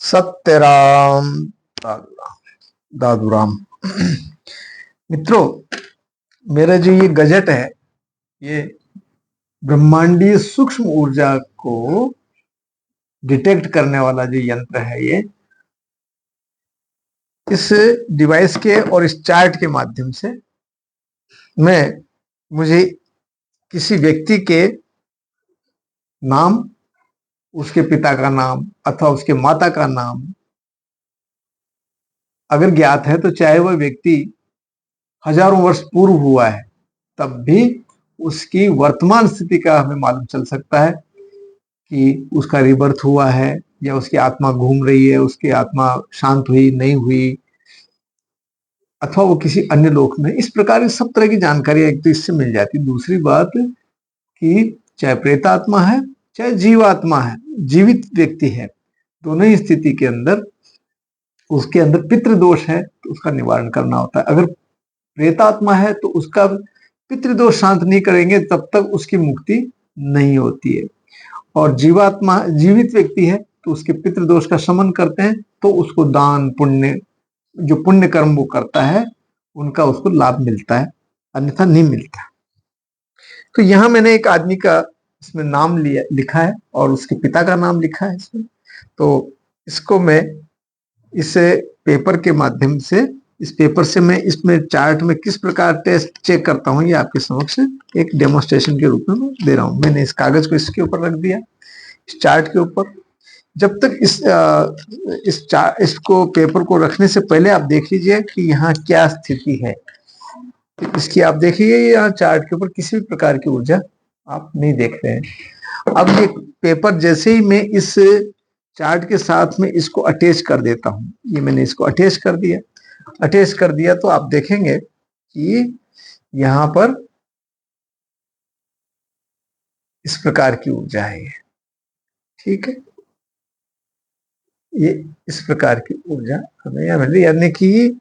सत्यराम दादूराम। मित्रों, मेरा जो ये गजट है, ये ब्रह्मांडीय सूक्ष्म ऊर्जा को डिटेक्ट करने वाला जो यंत्र है, ये इस डिवाइस के और इस चार्ट के माध्यम से मुझे किसी व्यक्ति के नाम, उसके पिता का नाम अथवा उसके माता का नाम अगर ज्ञात है, तो चाहे वह व्यक्ति हजारों वर्ष पूर्व हुआ है, तब भी उसकी वर्तमान स्थिति का हमें मालूम चल सकता है कि उसका रिबर्थ हुआ है या उसकी आत्मा घूम रही है, उसकी आत्मा शांत हुई नहीं हुई, अथवा वो किसी अन्य लोक में। इस प्रकार की सब तरह की जानकारी एक तो इससे मिल जाती है। दूसरी बात कि चाहे प्रेतात्मा है चाहे जीवात्मा है, जीवित व्यक्ति है, दोनों ही स्थिति के अंदर उसके अंदर पितृदोष है तो उसका निवारण करना होता है। अगर प्रेतात्मा है तो उसका पितृदोष शांत नहीं करेंगे तब तक उसकी मुक्ति नहीं होती है। और जीवात्मा, जीवित व्यक्ति है, तो उसके पितृदोष का शमन करते हैं तो उसको दान पुण्य, जो पुण्य कर्म वो करता है, उनका उसको लाभ मिलता है, अन्यथा नहीं मिलता। तो यहां मैंने एक आदमी का इसमें नाम लिखा है और उसके पिता का नाम लिखा है इसमें। तो इसको मैं इस पेपर के माध्यम से, इस पेपर से मैं इसमें चार्ट में किस प्रकार टेस्ट चेक करता हूं, ये आपके समक्ष एक डेमोन्स्ट्रेशन के रूप में मैं दे रहा हूं। मैंने इस कागज को इसके ऊपर रख दिया, इस चार्ट के ऊपर। जब तक इसको पेपर को रखने से पहले आप देख लीजिए कि यहाँ क्या स्थिति है। तो इसकी आप देखिए, यहाँ चार्ट के ऊपर किसी भी प्रकार की ऊर्जा आप नहीं देख रहे हैं। अब ये पेपर जैसे ही मैं इस चार्ट के साथ में इसको अटैच कर देता हूं, ये मैंने इसको अटैच कर दिया। अटैच कर दिया तो आप देखेंगे कि यहां पर इस प्रकार की ऊर्जा है, ठीक है। ये इस प्रकार की ऊर्जा हमें यहां मिल रही है, यानी कि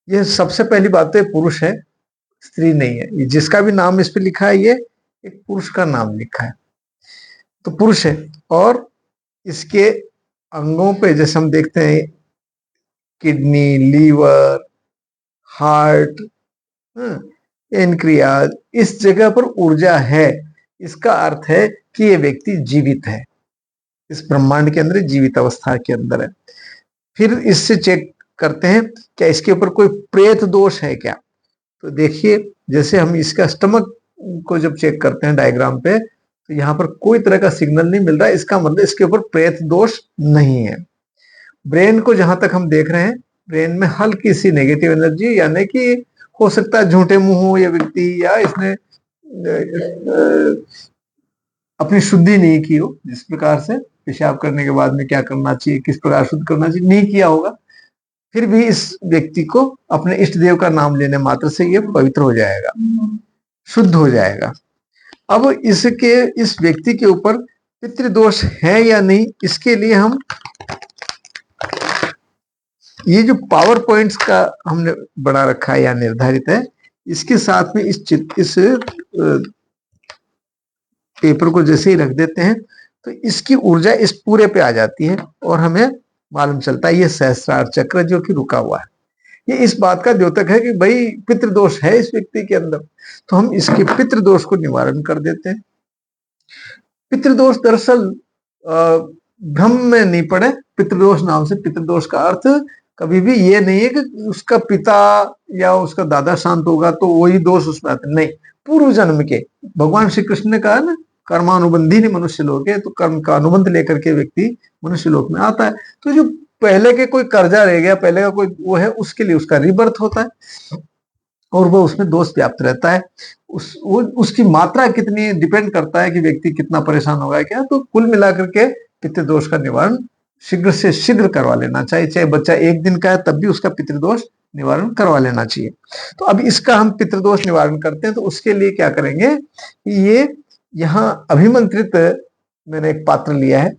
ये सबसे पहली बात तो ये पुरुष है, स्त्री नहीं है। ये जिसका भी नाम इस पे लिखा है, ये एक पुरुष का नाम लिखा है, तो पुरुष है। और इसके अंगों पे जैसे हम देखते हैं, किडनी, लीवर, हार्ट, एनक्रियाज, इस जगह पर ऊर्जा है। इसका अर्थ है कि ये व्यक्ति जीवित है, इस ब्रह्मांड के अंदर जीवित अवस्था के अंदर है। फिर इससे चेक करते हैं क्या इसके ऊपर कोई प्रेत दोष है क्या। तो देखिए, जैसे हम इसका स्टमक को जब चेक करते हैं डायग्राम पे, तो यहाँ पर कोई तरह का सिग्नल नहीं मिल रहा है। इसका मतलब इसके ऊपर प्रेत दोष नहीं है। ब्रेन को जहां तक हम देख रहे हैं, ब्रेन में हल्की सी नेगेटिव एनर्जी, यानी कि हो सकता है झूठे मुंह हो या व्यक्ति, या इसने अपनी शुद्धि नहीं की हो, जिस प्रकार से पेशाब करने के बाद में क्या करना चाहिए, किस प्रकार शुद्ध करना चाहिए, नहीं किया होगा। फिर भी इस व्यक्ति को अपने इष्ट देव का नाम लेने मात्र से ये पवित्र हो जाएगा, शुद्ध हो जाएगा। अब इस व्यक्ति के ऊपर पितृदोष है या नहीं, इसके लिए हम ये जो पावर पॉइंट्स का हमने बना रखा है या निर्धारित है, इसके साथ में इस पेपर को जैसे ही रख देते हैं तो इसकी ऊर्जा इस पूरे पे आ जाती है और हमें मालूम चलता है ये सहस्रार चक्र जो कि रुका हुआ है, ये इस बात का द्योतक है कि भाई पितृदोष है इस व्यक्ति के अंदर। तो हम इसके पितृदोष को निवारण कर देते हैं। पितृदोष दरअसल भ्रम में नहीं पड़े। पितृदोष नाम से, पितृदोष का अर्थ कभी भी ये नहीं है कि उसका पिता या उसका दादा शांत होगा तो वही दोष उसमें आते, नहीं। पूर्व जन्म के, भगवान श्री कृष्ण ने कहा ना, कर्मानुबंधी नहीं मनुष्य लोग है, तो कर्म का अनुबंध लेकर के व्यक्ति मनुष्य लोक में आता है। तो जो पहले के कोई कर्जा रह गया, पहले का कोई वो है, उसके लिए उसका रिबर्थ होता है और वो उसमें दोष व्याप्त रहता है। उसकी मात्रा कितनी डिपेंड करता है कि व्यक्ति कितना परेशान होगा क्या। तो कुल मिलाकर के पितृदोष का निवारण शीघ्र से शीघ्र करवा लेना चाहिए। चाहे बच्चा एक दिन का है तब भी उसका पितृदोष निवारण करवा लेना चाहिए। तो अब इसका हम पितृदोष निवारण करते हैं, तो उसके लिए क्या करेंगे, ये यहाँ अभिमंत्रित मैंने एक पात्र लिया है,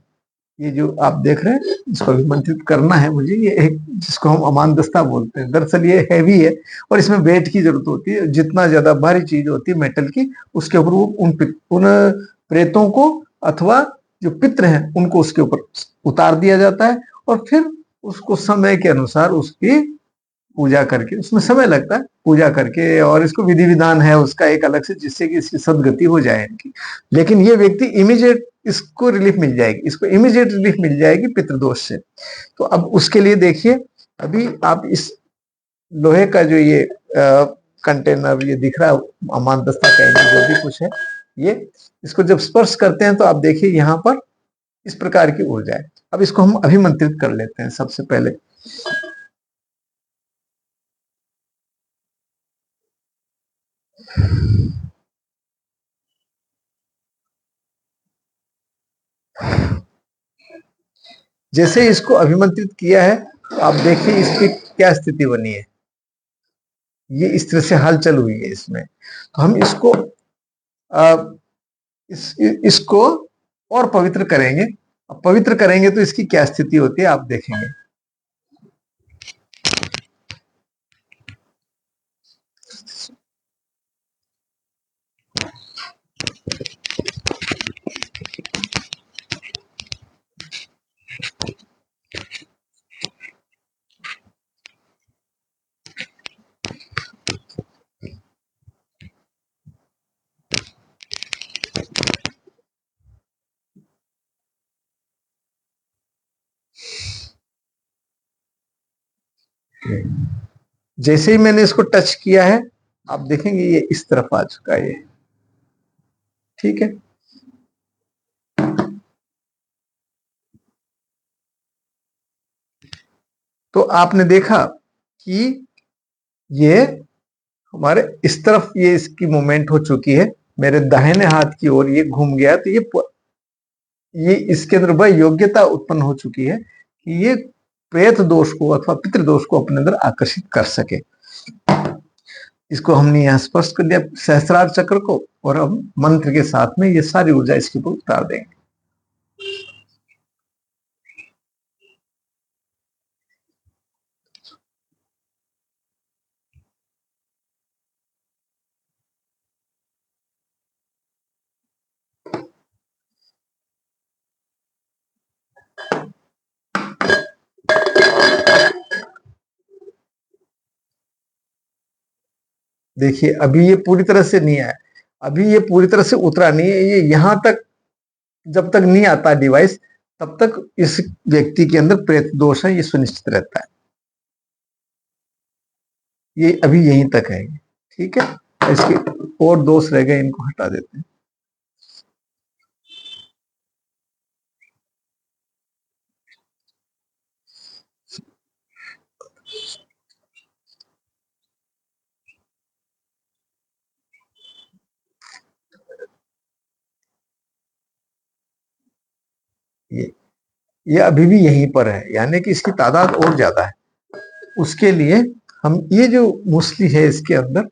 ये जो आप देख रहे हैं, इसको अभिमंत्रित करना है मुझे। ये एक, जिसको हम अमान दस्ता बोलते हैं, दरअसल ये हैवी है और इसमें वेट की जरूरत होती है। जितना ज्यादा भारी चीज होती है मेटल की, उसके ऊपर वो उन प्रेतों को अथवा जो पित्र हैं उनको उसके ऊपर उतार दिया जाता है और फिर उसको समय के अनुसार उसकी पूजा करके, उसमें समय लगता है पूजा करके, और इसको विधि विधान है उसका एक अलग से, जिससे कि इसकी सदगति हो जाए इनकी। लेकिन ये व्यक्ति इमीडिएट इसको रिलीफ मिल जाएगी, इसको इमीडिएट रिलीफ मिल जाएगी पितृदोष से। तो अब उसके लिए देखिए, अभी आप इस लोहे का जो ये कंटेनर ये दिख रहा है, अमानदस्ता कहेंगे जो भी कुछ है, ये इसको जब स्पर्श करते हैं तो आप देखिए यहाँ पर इस प्रकार की ऊर्जा है। अब इसको हम अभिमंत्रित कर लेते हैं सबसे पहले। जैसे इसको अभिमंत्रित किया है तो आप देखिए इसकी क्या स्थिति बनी है, ये इस तरह से हलचल हुई है इसमें। तो हम इसको इसको और पवित्र करेंगे। अब पवित्र करेंगे तो इसकी क्या स्थिति होती है आप देखेंगे। जैसे ही मैंने इसको टच किया है आप देखेंगे ये इस तरफ आ चुका है, ये ठीक है। तो आपने देखा कि ये हमारे इस तरफ ये इसकी मूवमेंट हो चुकी है, मेरे दाहिने हाथ की ओर ये घूम गया। तो ये इसके अंदर वह योग्यता उत्पन्न हो चुकी है कि ये प्रेत दोष को अथवा पितृदोष को अपने अंदर आकर्षित कर सके। इसको हमने यहाँ स्पष्ट कर दिया सहस्त्रार चक्र को, और अब मंत्र के साथ में ये सारी ऊर्जा इसके ऊपर उतार देंगे। देखिए अभी ये पूरी तरह से नहीं आया, अभी ये पूरी तरह से उतरा नहीं है। ये यहां तक जब तक नहीं आता डिवाइस, तब तक इस व्यक्ति के अंदर प्रेत दोष है ये सुनिश्चित रहता है। ये अभी यहीं तक है, ठीक है। इसके और दोष रह गए, इनको हटा देते हैं। ये ये अभी भी यहीं पर है, यानी कि इसकी तादाद और ज्यादा है। उसके लिए हम ये जो मूसली है इसके अंदर,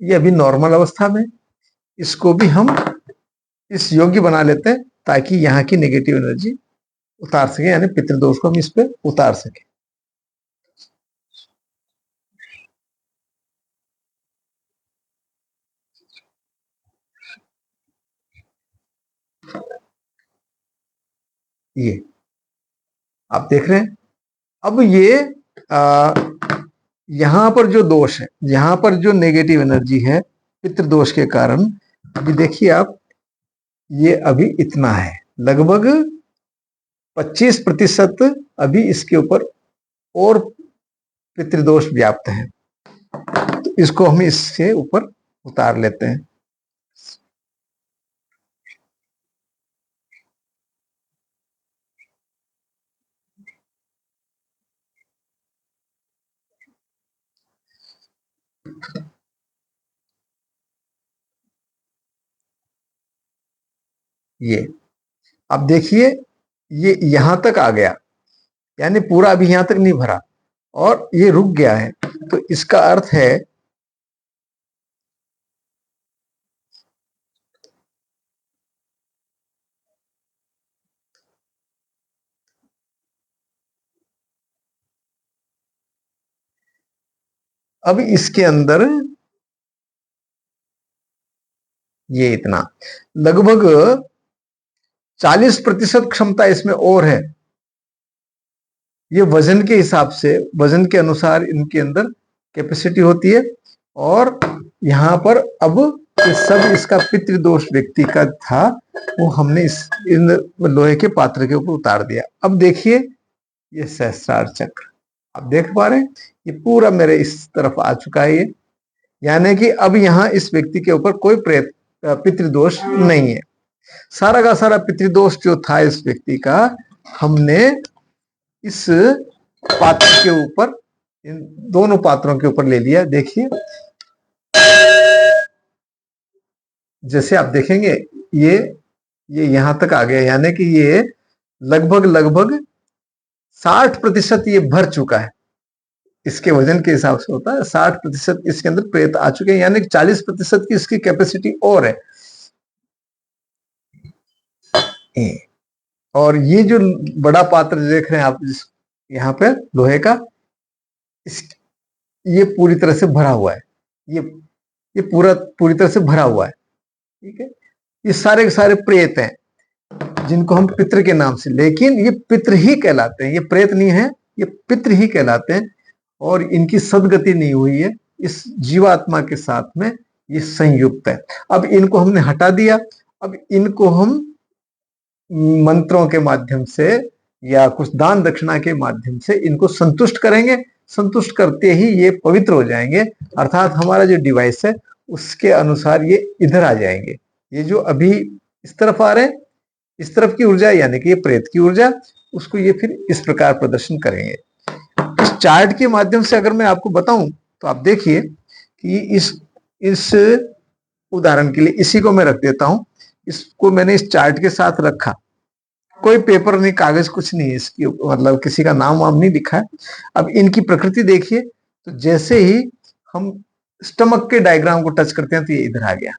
ये अभी नॉर्मल अवस्था में, इसको भी हम इस योग्य बना लेते हैं ताकि यहाँ की नेगेटिव एनर्जी उतार सके, यानी पितृदोष को हम इस पे उतार सके। ये आप देख रहे हैं। अब ये आ, यहां पर जो दोष है, यहां पर जो नेगेटिव एनर्जी है पितृदोष के कारण, अभी देखिए आप, ये अभी इतना है, लगभग 25% अभी इसके ऊपर और पितृदोष व्याप्त है। तो इसको हम इससे ऊपर उतार लेते हैं। ये अब देखिए ये यहां तक आ गया, यानी पूरा अभी यहां तक नहीं भरा और ये रुक गया है। तो इसका अर्थ है अब इसके अंदर ये इतना, लगभग 40% क्षमता इसमें और है। ये वजन के हिसाब से, वजन के अनुसार इनके अंदर कैपेसिटी होती है। और यहाँ पर अब ये सब इसका पितृदोष व्यक्ति का था, वो हमने इन लोहे के पात्र के ऊपर उतार दिया। अब देखिए ये सहस्रार चक्र आप देख पा रहे हैं, ये पूरा मेरे इस तरफ आ चुका है ये, यानी कि अब यहाँ इस व्यक्ति के ऊपर कोई प्रेत पितृदोष नहीं है। सारा का सारा पितृदोष जो था इस व्यक्ति का, हमने इस पात्र के ऊपर, इन दोनों पात्रों के ऊपर ले लिया। देखिए जैसे आप देखेंगे ये यहां तक आ गया, यानी कि ये लगभग लगभग 60% ये भर चुका है। इसके वजन के हिसाब से होता है 60% इसके अंदर प्रेत आ चुके हैं, यानी कि 40% की इसकी कैपेसिटी और है। और ये जो बड़ा पात्र देख रहे हैं आप यहाँ पे लोहे का, ये पूरी तरह से भरा हुआ है, ये पूरी तरह से भरा हुआ है। ठीक है, ये सारे के सारे प्रेत हैं जिनको हम पितृ के नाम से, लेकिन ये पितृ ही कहलाते हैं, ये प्रेत नहीं है, ये पितृ ही कहलाते हैं। और इनकी सदगति नहीं हुई है इस जीवात्मा के साथ में, ये संयुक्त है। अब इनको हमने हटा दिया, अब इनको हम मंत्रों के माध्यम से या कुछ दान दक्षिणा के माध्यम से इनको संतुष्ट करेंगे। संतुष्ट करते ही ये पवित्र हो जाएंगे, अर्थात हमारा जो डिवाइस है उसके अनुसार ये इधर आ जाएंगे। ये जो अभी इस तरफ आ रहे हैं, इस तरफ की ऊर्जा यानी कि ये प्रेत की ऊर्जा, उसको ये फिर इस प्रकार प्रदर्शन करेंगे। इस चार्ट के माध्यम से अगर मैं आपको बताऊं तो आप देखिए कि इस उदाहरण के लिए इसी को मैं रख देता हूं, इसको मैंने इस चार्ट के साथ रखा, कोई पेपर नहीं, कागज कुछ नहीं है इसकी, मतलब किसी का नाम वाम नहीं लिखा है। अब इनकी प्रकृति देखिए, तो जैसे ही हम स्टमक के डायग्राम को टच करते हैं तो ये इधर आ गया,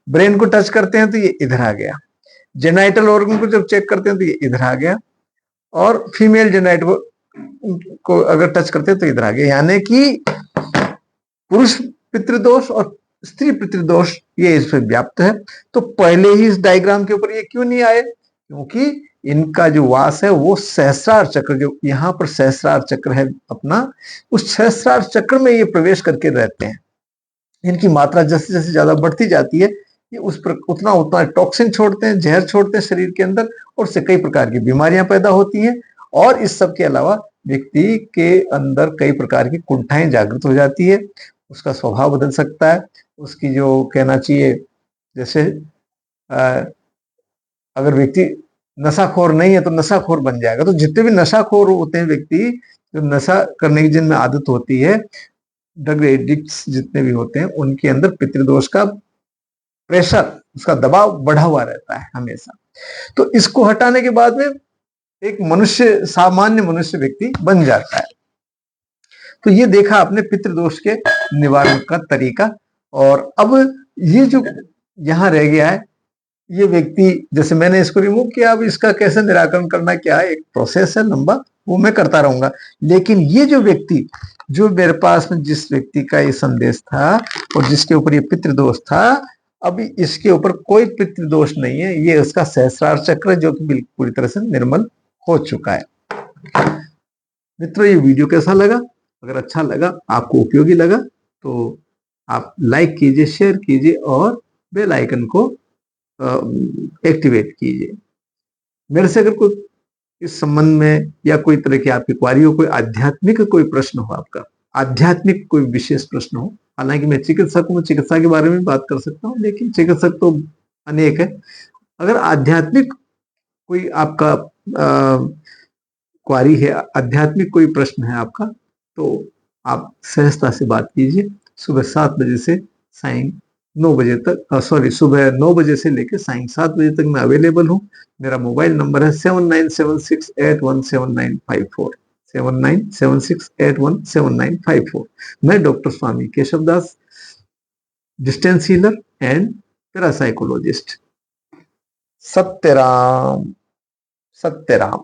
ब्रेन को टच करते हैं तो ये इधर आ गया, जेनाइटल ऑर्गन को जब चेक करते हैं तो ये इधर आ गया, और फीमेल जेनाइटल को अगर टच करते हैं तो इधर आ गया। यानी कि पुरुष पितृदोष और स्त्री पितृदोष ये इस पर व्याप्त है। तो पहले ही इस डायग्राम के ऊपर ये क्यों नहीं आए? क्योंकि इनका जो वास है वो सहस्रार चक्र, जो यहाँ पर सहस्रार चक्र है अपना, उस सहस्रार चक्र में ये प्रवेश करके रहते हैं। इनकी मात्रा जैसे जैसे ज्यादा बढ़ती जाती है, ये उस पर उतना उतना टॉक्सिन छोड़ते हैं, जहर छोड़ते हैं शरीर के अंदर, और उससे कई प्रकार की बीमारियां पैदा होती हैं। और इस सब के अलावा व्यक्ति के अंदर कई प्रकार की कुंठाएं जागृत हो जाती है, उसका स्वभाव बदल सकता है, उसकी जो कहना चाहिए, जैसे अगर व्यक्ति नशाखोर नहीं है तो नशाखोर बन जाएगा। तो जितने भी नशाखोर होते हैं व्यक्ति, जो नशा करने की जिनमें आदत होती है, ड्रग एडिक्ट्स जितने भी होते हैं, उनके अंदर पितृदोष का प्रेशर, उसका दबाव बढ़ा हुआ रहता है हमेशा। तो इसको हटाने के बाद में एक मनुष्य, सामान्य मनुष्य व्यक्ति बन जाता है। तो ये देखा आपने पितृदोष के निवारण का तरीका। और अब ये जो यहां रह गया है, ये व्यक्ति, जैसे मैंने इसको रिमूव किया, अब इसका कैसे निराकरण करना क्या है, एक प्रोसेस है लंबा, वो मैं करता रहूंगा। लेकिन ये जो व्यक्ति, जो मेरे पास में जिस व्यक्ति का ये संदेश था और जिसके ऊपर ये पितृदोष था, अभी इसके ऊपर कोई पितृदोष नहीं है, ये उसका सहस्रार चक्र जो कि बिल्कुल पूरी तरह से निर्मल हो चुका है। मित्रों, ये वीडियो कैसा लगा? अगर अच्छा लगा, आपको उपयोगी लगा, तो आप लाइक कीजिए, शेयर कीजिए और बेल आइकन को एक्टिवेट कीजिए। मेरे से अगर कोई इस संबंध में या कोई तरह की आपकी क्वारी हो, कोई आध्यात्मिक कोई प्रश्न हो, आपका आध्यात्मिक कोई विशेष प्रश्न हो, हालांकि मैं चिकित्सक हूं, चिकित्सा के बारे में बात कर सकता हूं, लेकिन चिकित्सक तो अनेक है। अगर आध्यात्मिक कोई आपका क्वारी है, आध्यात्मिक कोई प्रश्न है आपका, तो आप सहजता से बात कीजिए। सुबह 7 बजे से सायं 9 बजे तक, सुबह 9 बजे से लेकर सायं 7 बजे तक मैं अवेलेबल हूँ। मेरा मोबाइल नंबर है 7976817954, 7976817954। मैं doctor Swami Keshav Das, distance healer and parapsychologist. सत्यराम, सत्यराम।